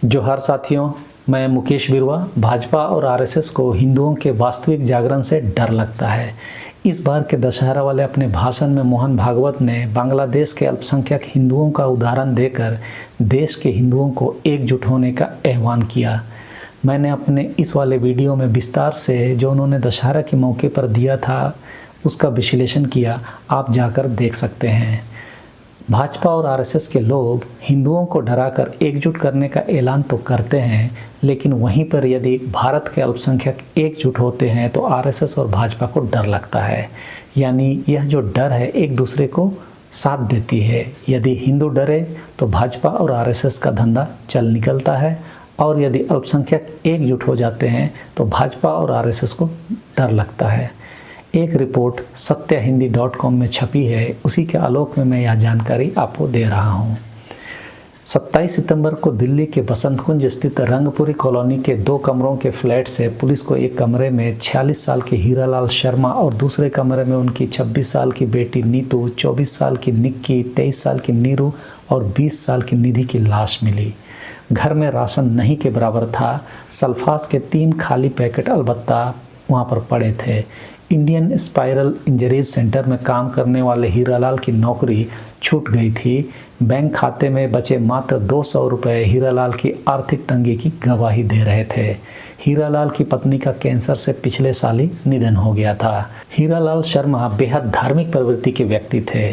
जोहार साथियों, मैं मुकेश बिरवा। भाजपा और आरएसएस को हिंदुओं के वास्तविक जागरण से डर लगता है। इस बार के दशहरा वाले अपने भाषण में मोहन भागवत ने बांग्लादेश के अल्पसंख्यक हिंदुओं का उदाहरण देकर देश के हिंदुओं को एकजुट होने का आह्वान किया। मैंने अपने इस वाले वीडियो में विस्तार से जो उन्होंने दशहरा के मौके पर दिया था उसका विश्लेषण किया, आप जाकर देख सकते हैं। भाजपा और आरएसएस के लोग हिंदुओं को डराकर एकजुट करने का ऐलान तो करते हैं, लेकिन वहीं पर यदि भारत के अल्पसंख्यक एकजुट होते हैं तो आरएसएस और भाजपा को डर लगता है। यानी यह जो डर है एक दूसरे को साथ देती है। यदि हिंदू डरे तो भाजपा और आरएसएस का धंधा चल निकलता है, और यदि अल्पसंख्यक एकजुट हो जाते हैं तो भाजपा और आरएसएस को डर लगता है। एक रिपोर्ट satyahindy.com में छपी है, उसी के आलोक में मैं यह जानकारी आपको दे रहा हूँ। 27 सितंबर को दिल्ली के बसंत कुंज स्थित रंगपुरी कॉलोनी के 2 कमरों के फ्लैट से पुलिस को एक कमरे में 46 साल के हीरालाल शर्मा और दूसरे कमरे में उनकी 26 साल की बेटी नीतू, 24 साल की निक्की, 23 साल की नीरू और 20 साल की निधि की लाश मिली। घर में राशन नहीं के बराबर था। सल्फास के 3 खाली पैकेट अलबत्ता वहाँ पर पड़े थे। इंडियन स्पाइरल इंजरीज सेंटर में काम करने वाले हीरालाल की नौकरी छूट गई थी। बैंक खाते में बचे मात्र 200 रुपये हीरालाल की आर्थिक तंगी की गवाही दे रहे थे। हीरालाल की पत्नी का कैंसर से पिछले साल ही निधन हो गया था। हीरालाल शर्मा बेहद धार्मिक प्रवृत्ति के व्यक्ति थे।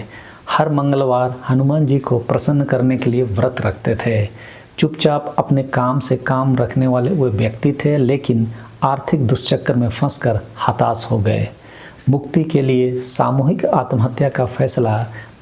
हर मंगलवार हनुमान जी को प्रसन्न करने के लिए व्रत रखते थे। चुपचाप अपने काम से काम रखने वाले वे व्यक्ति थे, लेकिन आर्थिक दुष्चक्र में फंसकर हताश हो गए। मुक्ति के लिए सामूहिक आत्महत्या का फैसला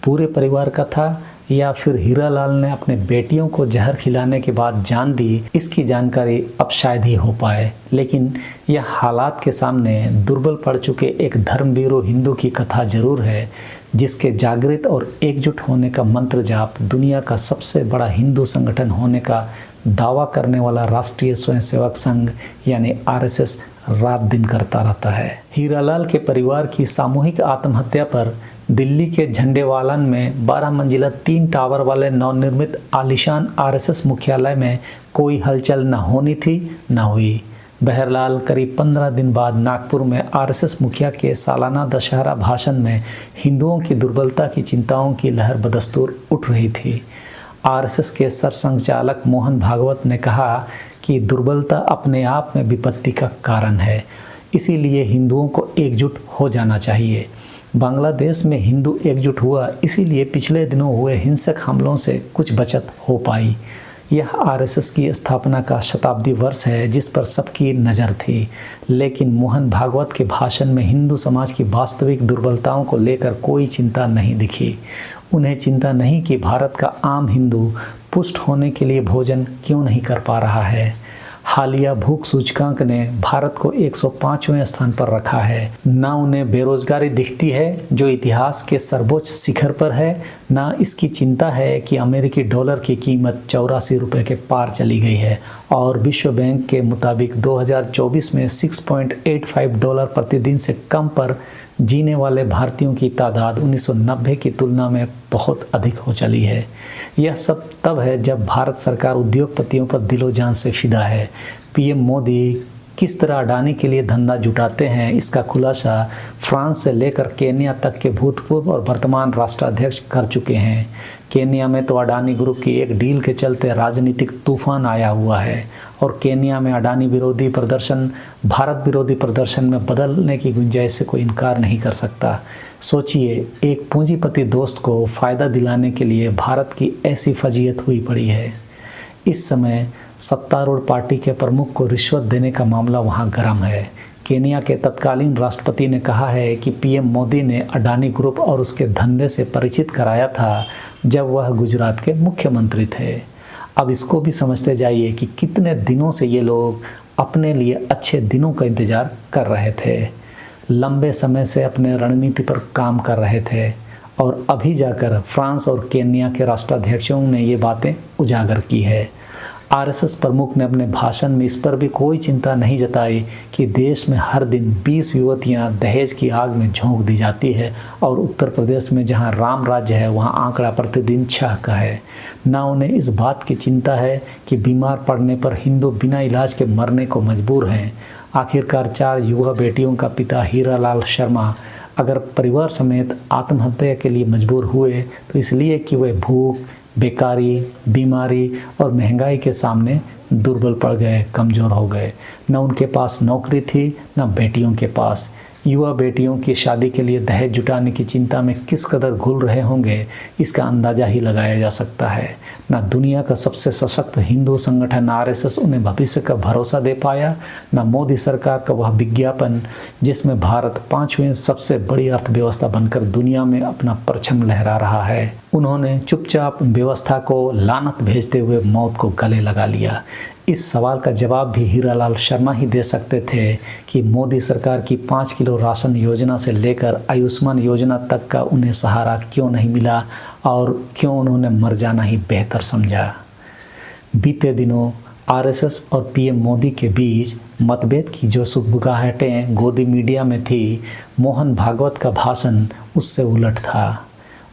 पूरे परिवार का था, या फिर हीरालाल ने अपने बेटियों को जहर खिलाने के बाद जान दी, इसकी जानकारी अब शायद ही हो पाए। लेकिन यह हालात के सामने दुर्बल पड़ चुके एक धर्मवीरू हिंदू की कथा जरूर है, जिसके जागृत और एकजुट होने का मंत्र जाप दुनिया का सबसे बड़ा हिंदू संगठन होने का दावा करने वाला राष्ट्रीय स्वयंसेवक संघ यानी आरएसएस रात दिन करता रहता है। हीरालाल के परिवार की सामूहिक आत्महत्या पर दिल्ली के झंडेवालन में 12 मंजिला 3 टावर वाले नवनिर्मित आलीशान आरएसएस मुख्यालय में कोई हलचल न होनी थी न हुई। बहरहाल करीब 15 दिन बाद नागपुर में आरएसएस मुखिया के सालाना दशहरा भाषण में हिंदुओं की दुर्बलता की चिंताओं की लहर बदस्तूर उठ रही थी। आरएसएस के सरसंघचालक मोहन भागवत ने कहा कि दुर्बलता अपने आप में विपत्ति का कारण है, इसीलिए हिंदुओं को एकजुट हो जाना चाहिए। बांग्लादेश में हिंदू एकजुट हुआ, इसीलिए पिछले दिनों हुए हिंसक हमलों से कुछ बचत हो पाई। यह आरएसएस की स्थापना का शताब्दी वर्ष है, जिस पर सबकी नज़र थी। लेकिन मोहन भागवत के भाषण में हिंदू समाज की वास्तविक दुर्बलताओं को लेकर कोई चिंता नहीं दिखी। उन्हें चिंता नहीं कि भारत का आम हिंदू पुष्ट होने के लिए भोजन क्यों नहीं कर पा रहा है। हालिया भूख सूचकांक ने भारत को 105वें स्थान पर रखा है। ना उन्हें बेरोजगारी दिखती है जो इतिहास के सर्वोच्च शिखर पर है, ना इसकी चिंता है कि अमेरिकी डॉलर की कीमत 84 रुपये के पार चली गई है, और विश्व बैंक के मुताबिक 2024 में $6.85 प्रतिदिन से कम पर जीने वाले भारतीयों की तादाद 1990 की तुलना में बहुत अधिक हो चली है। यह सब तब है जब भारत सरकार उद्योगपतियों पर दिलो जान से फिदा है। पीएम मोदी किस तरह अडानी के लिए धंधा जुटाते हैं, इसका खुलासा फ्रांस से लेकर केन्या तक के भूतपूर्व और वर्तमान राष्ट्राध्यक्ष कर चुके हैं। केन्या में तो अडानी ग्रुप की एक डील के चलते राजनीतिक तूफान आया हुआ है, और केन्या में अडानी विरोधी प्रदर्शन भारत विरोधी प्रदर्शन में बदलने की गुंजाइश से कोई इनकार नहीं कर सकता। सोचिए, एक पूंजीपति दोस्त को फ़ायदा दिलाने के लिए भारत की ऐसी फजीयत हुई पड़ी है। इस समय सत्तारूढ़ पार्टी के प्रमुख को रिश्वत देने का मामला वहां गर्म है। केन्या के तत्कालीन राष्ट्रपति ने कहा है कि पीएम मोदी ने अडानी ग्रुप और उसके धंधे से परिचित कराया था जब वह गुजरात के मुख्यमंत्री थे। अब इसको भी समझते जाइए कि कितने दिनों से ये लोग अपने लिए अच्छे दिनों का इंतजार कर रहे थे, लंबे समय से अपने रणनीति पर काम कर रहे थे, और अभी जाकर फ्रांस और केन्या के राष्ट्राध्यक्षों ने ये बातें उजागर की है। आरएसएस प्रमुख ने अपने भाषण में इस पर भी कोई चिंता नहीं जताई कि देश में हर दिन 20 युवतियां दहेज की आग में झोंक दी जाती है और उत्तर प्रदेश में जहां राम राज्य है वहां आंकड़ा प्रतिदिन 6 का है। न उन्हें इस बात की चिंता है कि बीमार पड़ने पर हिंदू बिना इलाज के मरने को मजबूर हैं। आखिरकार 4 युवा बेटियों का पिता हीरालाल शर्मा अगर परिवार समेत आत्महत्या के लिए मजबूर हुए तो इसलिए कि वे भूख, बेकारी, बीमारी और महंगाई के सामने दुर्बल पड़ गए, कमज़ोर हो गए। न उनके पास नौकरी थी, न बेटियों के पास। युवा बेटियों की शादी के लिए दहेज जुटाने की चिंता में किस कदर घुल रहे होंगे, इसका अंदाज़ा ही लगाया जा सकता है। न दुनिया का सबसे सशक्त हिंदू संगठन आरएसएस उन्हें भविष्य का भरोसा दे पाया, न मोदी सरकार का वह विज्ञापन जिसमें भारत 5वीं सबसे बड़ी अर्थव्यवस्था बनकर दुनिया में अपना परचम लहरा रहा है। उन्होंने चुपचाप व्यवस्था को लानत भेजते हुए मौत को गले लगा लिया। इस सवाल का जवाब भी हीरालाल शर्मा ही दे सकते थे कि मोदी सरकार की 5 किलो राशन योजना से लेकर आयुष्मान योजना तक का उन्हें सहारा क्यों नहीं मिला और क्यों उन्होंने मर जाना ही बेहतर समझा। बीते दिनों आरएसएस और पीएम मोदी के बीच मतभेद की जो सुगबुगाहटें गोदी मीडिया में थी, मोहन भागवत का भाषण उससे उलट था।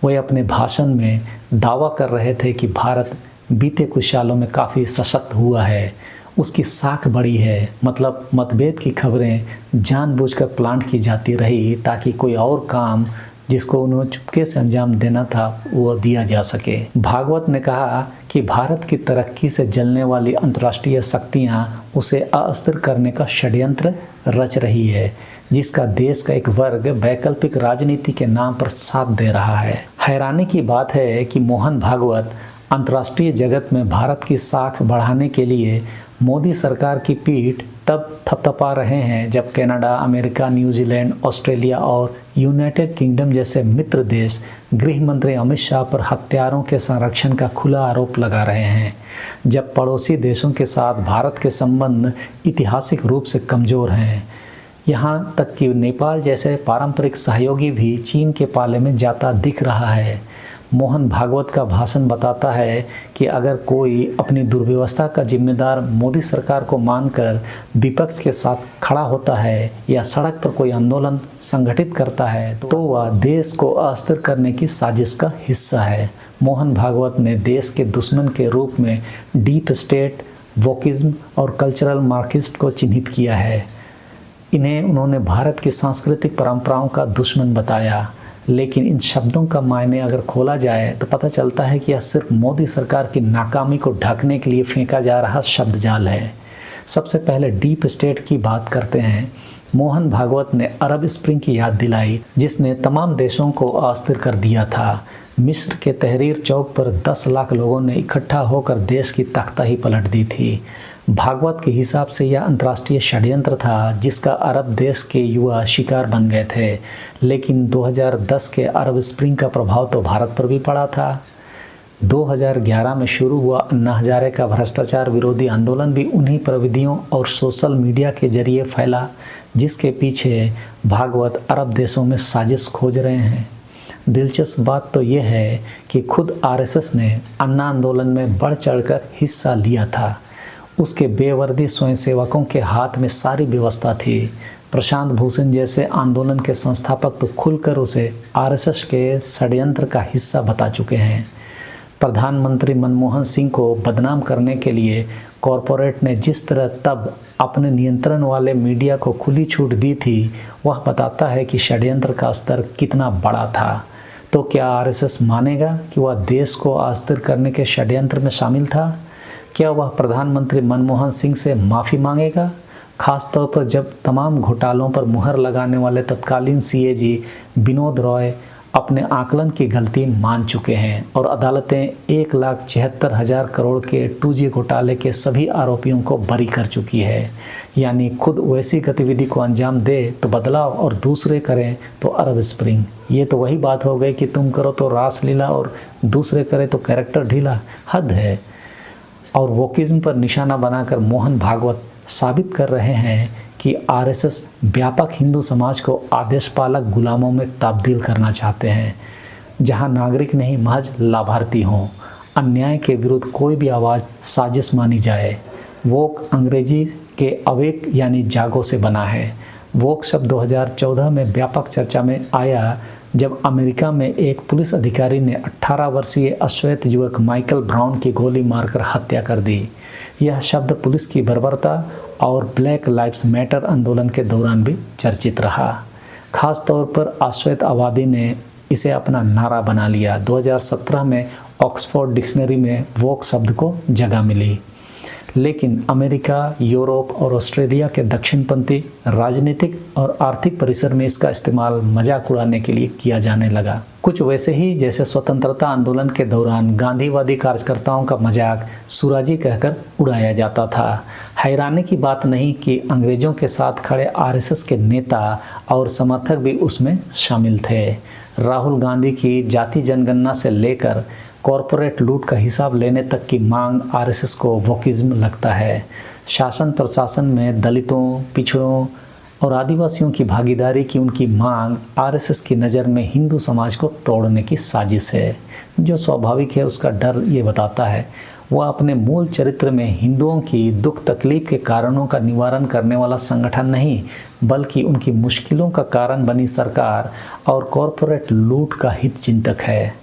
वे अपने भाषण में दावा कर रहे थे कि भारत बीते कुछ सालों में काफ़ी सशक्त हुआ है, उसकी साख बढ़ी है। मतलब मतभेद की खबरें जानबूझकर प्लांट की जाती रही ताकि कोई और काम जिसको उन्हें चुपके से अंजाम देना था वो दिया जा सके। भागवत ने कहा कि भारत की तरक्की से जलने वाली अंतर्राष्ट्रीय शक्तियां उसे अस्थिर करने का षड्यंत्र रच रही है, जिसका देश का एक वर्ग वैकल्पिक राजनीति के नाम पर साथ दे रहा है। हैरानी की बात है कि मोहन भागवत अंतर्राष्ट्रीय जगत में भारत की साख बढ़ाने के लिए मोदी सरकार की पीठ तब थपथपा रहे हैं जब कनाडा, अमेरिका, न्यूजीलैंड, ऑस्ट्रेलिया और यूनाइटेड किंगडम जैसे मित्र देश गृह मंत्री अमित शाह पर हथियारों के संरक्षण का खुला आरोप लगा रहे हैं। जब पड़ोसी देशों के साथ भारत के संबंध ऐतिहासिक रूप से कमज़ोर हैं, यहाँ तक कि नेपाल जैसे पारंपरिक सहयोगी भी चीन के पाले में जाता दिख रहा है। मोहन भागवत का भाषण बताता है कि अगर कोई अपनी दुर्व्यवस्था का जिम्मेदार मोदी सरकार को मानकर विपक्ष के साथ खड़ा होता है या सड़क पर कोई आंदोलन संगठित करता है तो वह देश को अस्थिर करने की साजिश का हिस्सा है। मोहन भागवत ने देश के दुश्मन के रूप में डीप स्टेट, वोकिज्म और कल्चरल मार्क्सिस्ट को चिन्हित किया है। इन्हें उन्होंने भारत की सांस्कृतिक परंपराओं का दुश्मन बताया। लेकिन इन शब्दों का मायने अगर खोला जाए तो पता चलता है कि यह सिर्फ मोदी सरकार की नाकामी को ढकने के लिए फेंका जा रहा शब्दजाल है। सबसे पहले डीप स्टेट की बात करते हैं। मोहन भागवत ने अरब स्प्रिंग की याद दिलाई, जिसने तमाम देशों को अस्थिर कर दिया था। मिस्र के तहरीर चौक पर 10 लाख लोगों ने इकट्ठा होकर देश की तख्ता ही पलट दी थी। भागवत के हिसाब से यह अंतर्राष्ट्रीय षड्यंत्र था जिसका अरब देश के युवा शिकार बन गए थे। लेकिन 2010 के अरब स्प्रिंग का प्रभाव तो भारत पर भी पड़ा था। 2011 में शुरू हुआ अन्ना हजारे का भ्रष्टाचार विरोधी आंदोलन भी उन्हीं प्रविधियों और सोशल मीडिया के जरिए फैला जिसके पीछे भागवत अरब देशों में साजिश खोज रहे हैं। दिलचस्प बात तो यह है कि खुद आरएसएस ने अन्ना आंदोलन में बढ़ चढ़कर हिस्सा लिया था। उसके बेवर्दी स्वयंसेवकों के हाथ में सारी व्यवस्था थी। प्रशांत भूषण जैसे आंदोलन के संस्थापक तो खुलकर उसे आरएसएस के षड्यंत्र का हिस्सा बता चुके हैं। प्रधानमंत्री मनमोहन सिंह को बदनाम करने के लिए कॉरपोरेट ने जिस तरह तब अपने नियंत्रण वाले मीडिया को खुली छूट दी थी, वह बताता है कि षड्यंत्र का स्तर कितना बड़ा था। तो क्या आरएसएस मानेगा कि वह देश को अस्थिर करने के षड्यंत्र में शामिल था? क्या वह प्रधानमंत्री मनमोहन सिंह से माफ़ी मांगेगा? खासतौर पर जब तमाम घोटालों पर मुहर लगाने वाले तत्कालीन सीएजी विनोद रॉय अपने आकलन की गलती मान चुके हैं और अदालतें 1,76,000 करोड़ के 2G घोटाले के सभी आरोपियों को बरी कर चुकी है। यानी खुद वैसी गतिविधि को अंजाम दे तो बदलाव और दूसरे करें तो अरब स्प्रिंग। ये तो वही बात हो गई कि तुम करो तो रासलीला और दूसरे करें तो कैरेक्टर ढीला। हद है। और वोकिज्म पर निशाना बनाकर मोहन भागवत साबित कर रहे हैं कि आरएसएस व्यापक हिंदू समाज को आदेश पालक गुलामों में तब्दील करना चाहते हैं, जहां नागरिक नहीं महज लाभार्थी हों। अन्याय के विरुद्ध कोई भी आवाज़ साजिश मानी जाए। वोक अंग्रेजी के अवेक यानी जागो से बना है। वोक शब्द 2014 में व्यापक चर्चा में आया जब अमेरिका में एक पुलिस अधिकारी ने 18 वर्षीय अश्वेत युवक माइकल ब्राउन की गोली मारकर हत्या कर दी। यह शब्द पुलिस की बर्बरता और ब्लैक लाइव्स मैटर आंदोलन के दौरान भी चर्चित रहा। खास तौर पर अश्वेत आबादी ने इसे अपना नारा बना लिया। 2017 में ऑक्सफोर्ड डिक्शनरी में वोक शब्द को जगह मिली, लेकिन अमेरिका, यूरोप और ऑस्ट्रेलिया के दक्षिणपंथी राजनीतिक और आर्थिक परिसर में इसका इस्तेमाल मजाक उड़ाने के लिए किया जाने लगा। कुछ वैसे ही जैसे स्वतंत्रता आंदोलन के दौरान गांधीवादी कार्यकर्ताओं का मजाक सुराजी कहकर उड़ाया जाता था। हैरानी की बात नहीं कि अंग्रेजों के साथ खड़े आरएसएस के नेता और समर्थक भी उसमें शामिल थे। राहुल गांधी की जाति जनगणना से लेकर कॉरपोरेट लूट का हिसाब लेने तक की मांग आरएसएस को वोकिज्म लगता है। शासन प्रशासन में दलितों, पिछड़ों और आदिवासियों की भागीदारी की उनकी मांग आरएसएस की नज़र में हिंदू समाज को तोड़ने की साजिश है। जो स्वाभाविक है उसका डर ये बताता है। वह अपने मूल चरित्र में हिंदुओं की दुख तकलीफ के कारणों का निवारण करने वाला संगठन नहीं, बल्कि उनकी मुश्किलों का कारण बनी सरकार और कॉरपोरेट लूट का हित चिंतक है।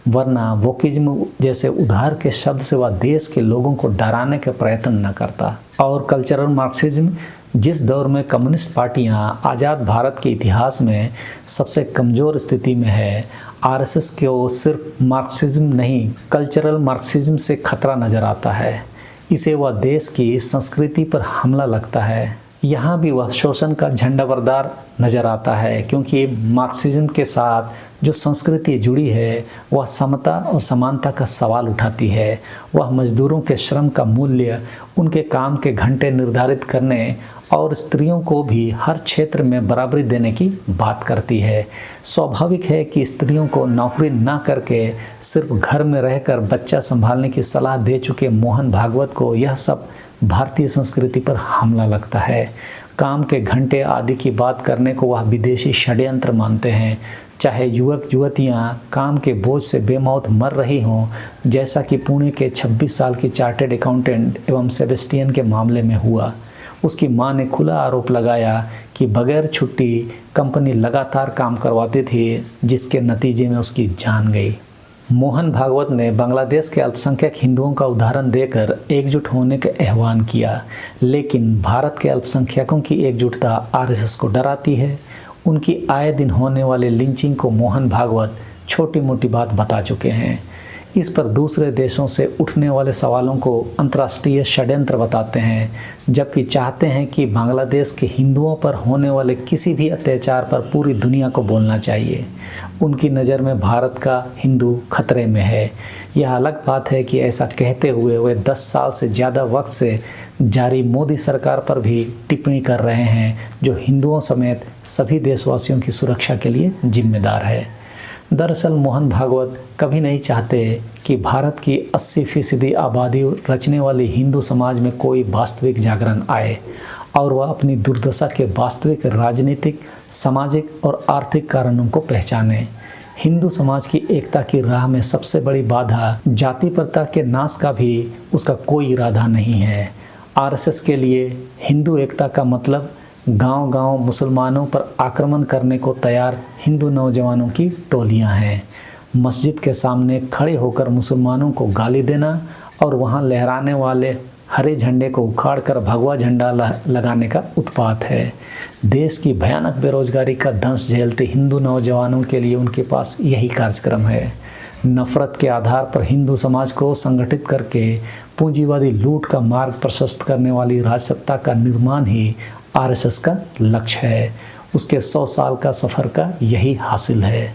वरना वोकिज्म जैसे उधार के शब्द से वह देश के लोगों को डराने का प्रयत्न न करता। और कल्चरल मार्क्सिज्म, जिस दौर में कम्युनिस्ट पार्टियां आज़ाद भारत के इतिहास में सबसे कमज़ोर स्थिति में है, आरएसएस को सिर्फ मार्क्सिज्म नहीं कल्चरल मार्क्सिज्म से खतरा नज़र आता है। इसे वह देश की संस्कृति पर हमला लगता है। यहाँ भी वह शोषण का झंडाबरदार नज़र आता है, क्योंकि मार्क्सिज्म के साथ जो संस्कृति जुड़ी है वह समता और समानता का सवाल उठाती है। वह मजदूरों के श्रम का मूल्य, उनके काम के घंटे निर्धारित करने और स्त्रियों को भी हर क्षेत्र में बराबरी देने की बात करती है। स्वाभाविक है कि स्त्रियों को नौकरी ना करके सिर्फ घर में रहकर बच्चा संभालने की सलाह दे चुके मोहन भागवत को यह सब भारतीय संस्कृति पर हमला लगता है। काम के घंटे आदि की बात करने को वह विदेशी षड्यंत्र मानते हैं। चाहे युवक युवतियां काम के बोझ से बेमौत मर रही हों, जैसा कि पुणे के 26 साल की चार्टेड अकाउंटेंट एवं सेबेस्टियन के मामले में हुआ। उसकी मां ने खुला आरोप लगाया कि बगैर छुट्टी कंपनी लगातार काम करवाती थी, जिसके नतीजे में उसकी जान गई। मोहन भागवत ने बांग्लादेश के अल्पसंख्यक हिंदुओं का उदाहरण देकर एकजुट होने का आह्वान किया, लेकिन भारत के अल्पसंख्यकों की एकजुटता आरएसएस को डराती है। उनकी आए दिन होने वाले लिंचिंग को मोहन भागवत छोटी मोटी बात बता चुके हैं। इस पर दूसरे देशों से उठने वाले सवालों को अंतर्राष्ट्रीय षड्यंत्र बताते हैं, जबकि चाहते हैं कि बांग्लादेश के हिंदुओं पर होने वाले किसी भी अत्याचार पर पूरी दुनिया को बोलना चाहिए। उनकी नज़र में भारत का हिंदू खतरे में है। यह अलग बात है कि ऐसा कहते हुए वे 10 साल से ज़्यादा वक्त से जारी मोदी सरकार पर भी टिप्पणी कर रहे हैं, जो हिंदुओं समेत सभी देशवासियों की सुरक्षा के लिए जिम्मेदार है। दरअसल मोहन भागवत कभी नहीं चाहते कि भारत की 80% आबादी रचने वाली हिंदू समाज में कोई वास्तविक जागरण आए और वह अपनी दुर्दशा के वास्तविक राजनीतिक, सामाजिक और आर्थिक कारणों को पहचाने। हिंदू समाज की एकता की राह में सबसे बड़ी बाधा जाति प्रथा के नाश का भी उसका कोई इरादा नहीं है। आरएसएस के लिए हिंदू एकता का मतलब गांव-गांव मुसलमानों पर आक्रमण करने को तैयार हिंदू नौजवानों की टोलियां हैं। मस्जिद के सामने खड़े होकर मुसलमानों को गाली देना और वहां लहराने वाले हरे झंडे को उखाड़कर भगवा झंडा लगाने का उत्पात है। देश की भयानक बेरोजगारी का दंश झेलते हिंदू नौजवानों के लिए उनके पास यही कार्यक्रम है। नफरत के आधार पर हिंदू समाज को संगठित करके पूंजीवादी लूट का मार्ग प्रशस्त करने वाली राजसत्ता का निर्माण ही आरएसएस का लक्ष्य है। उसके 100 साल का सफ़र का यही हासिल है।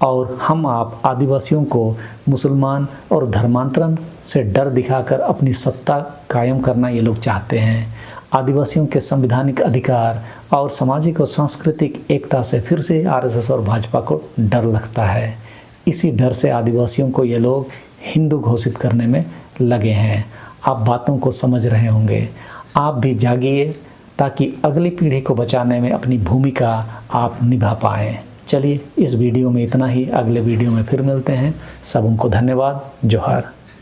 और हम आप आदिवासियों को मुसलमान और धर्मांतरण से डर दिखाकर अपनी सत्ता कायम करना ये लोग चाहते हैं। आदिवासियों के संवैधानिक अधिकार और सामाजिक और सांस्कृतिक एकता से फिर से आरएसएस और भाजपा को डर लगता है। इसी डर से आदिवासियों को ये लोग हिंदू घोषित करने में लगे हैं। आप बातों को समझ रहे होंगे। आप भी जागिए ताकि अगली पीढ़ी को बचाने में अपनी भूमिका आप निभा पाएँ। चलिए इस वीडियो में इतना ही। अगले वीडियो में फिर मिलते हैं। सबको धन्यवाद। जोहार।